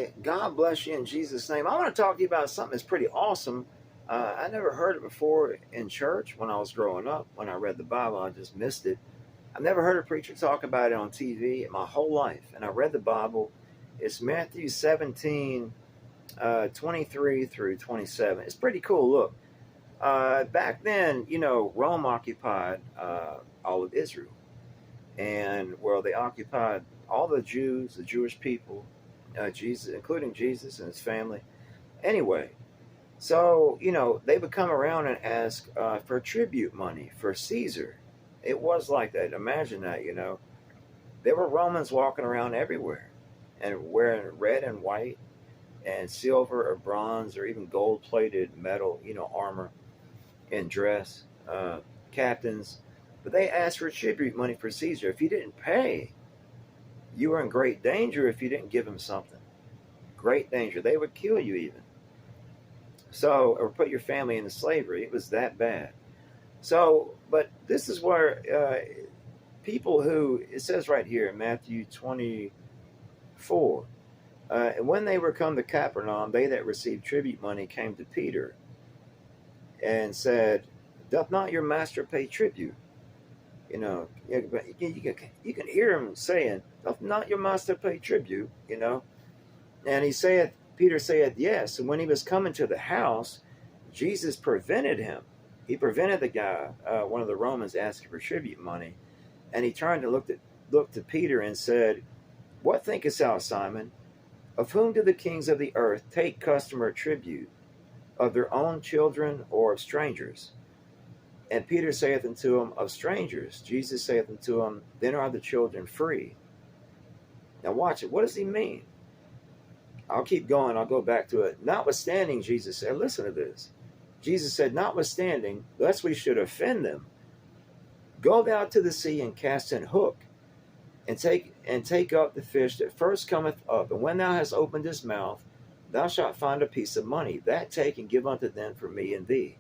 Hi, God bless you in Jesus' name. I want to talk to you about something that's pretty awesome. I never heard it before in church when I was growing up. When I read the Bible, I just missed it. I've never heard a preacher talk about it on TV in my whole life. And I read the Bible. It's Matthew 17, 23 through 27. It's pretty cool. Look, back then, Rome occupied all of Israel. And well, they occupied all the Jews, the Jewish people, Jesus, including Jesus and his family. Anyway, so they would come around and ask for tribute money for Caesar. It was like that. Imagine that. There were Romans walking around everywhere, and wearing red and white, and silver or bronze or even gold-plated metal, armor and dress, captains. But they asked for tribute money for Caesar. If you didn't pay, you were in great danger if you didn't give them something. Great danger. They would kill you even. So, or put your family into slavery. It was that bad. So, but this is where people who, it says right here in Matthew 24, and when they were come to Capernaum, they that received tribute money came to Peter and said, doth not your master pay tribute? You can hear him saying, doth not your master pay tribute? And Peter saith, yes. And when he was coming to the house, Jesus prevented him. He prevented the guy, one of the Romans, asking for tribute money. And he turned and looked to Peter and said, what thinkest thou, Simon? Of whom do the kings of the earth take custom or tribute? Of their own children or of strangers? And Peter saith unto him, of strangers. Jesus saith unto him, then are the children free. Now watch it. What does he mean? I'll keep going. I'll go back to it. Notwithstanding, Jesus said, listen to this. Jesus said, notwithstanding, lest we should offend them, go thou to the sea and cast an hook, and take up the fish that first cometh up. And when thou hast opened his mouth, thou shalt find a piece of money. That take and give unto them for me and thee.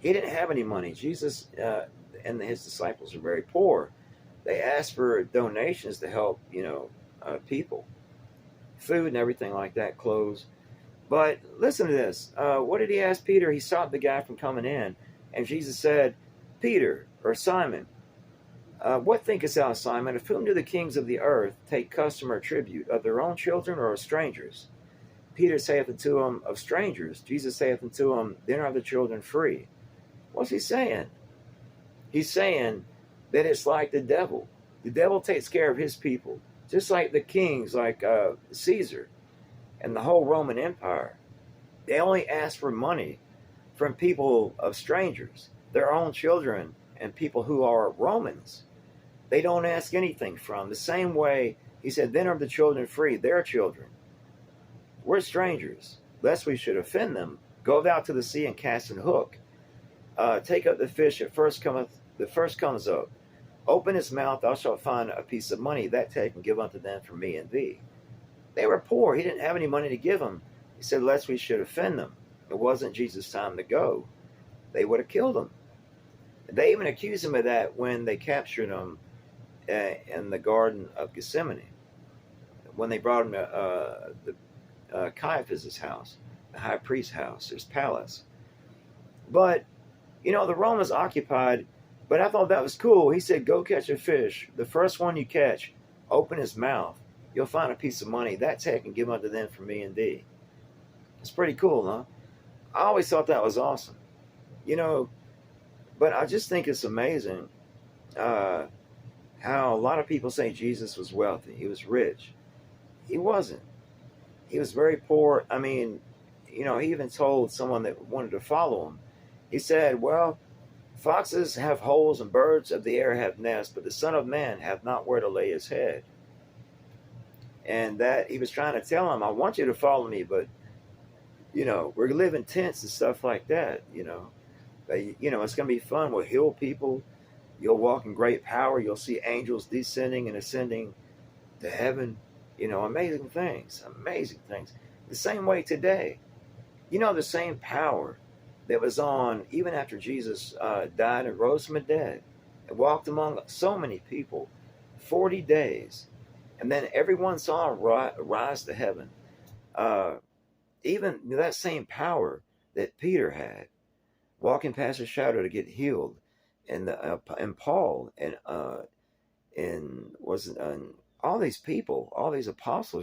He didn't have any money. Jesus and his disciples were very poor. They asked for donations to help, people. Food and everything like that, clothes. But listen to this. What did he ask Peter? He stopped the guy from coming in. And Jesus said, Peter, or Simon, what thinkest thou, Simon? Of whom do the kings of the earth take custom or tribute? Of their own children or of strangers? Peter saith unto him, of strangers. Jesus saith unto him, then are the children free. What's he saying? He's saying that it's like the devil. The devil takes care of his people. Just like the kings, like Caesar and the whole Roman Empire. They only ask for money from people of strangers, their own children, and people who are Romans. They don't ask anything from. The same way, he said, then are the children free, their children. We're strangers, lest we should offend them. Go thou to the sea and cast an hook. Take up the fish that first comes up. Open his mouth, thou shalt find a piece of money. That take and give unto them for me and thee. They were poor. He didn't have any money to give them. He said, lest we should offend them. It wasn't Jesus' time to go. They would have killed him. They even accused him of that when they captured him in the Garden of Gethsemane. When they brought him to Caiaphas' house, the high priest's house, his palace. But, the Romans occupied, but I thought that was cool. He said, go catch a fish. The first one you catch, open his mouth. You'll find a piece of money. That take and give unto them for me and thee. It's pretty cool, huh? I always thought that was awesome. But I just think it's amazing how a lot of people say Jesus was wealthy. He was rich. He wasn't. He was very poor. I mean, he even told someone that wanted to follow him. He said, well, foxes have holes and birds of the air have nests, but the Son of Man hath not where to lay his head. And that he was trying to tell him, I want you to follow me, but, we're living tents and stuff like that, it's going to be fun. We'll heal people. You'll walk in great power. You'll see angels descending and ascending to heaven. Amazing things. The same way today. The same power that was on even after Jesus died and rose from the dead and walked among so many people 40 days. And then everyone saw him rise to heaven. Uh, Even that same power that Peter had, walking past a shadow to get healed, and Paul and was all these people, all these apostles.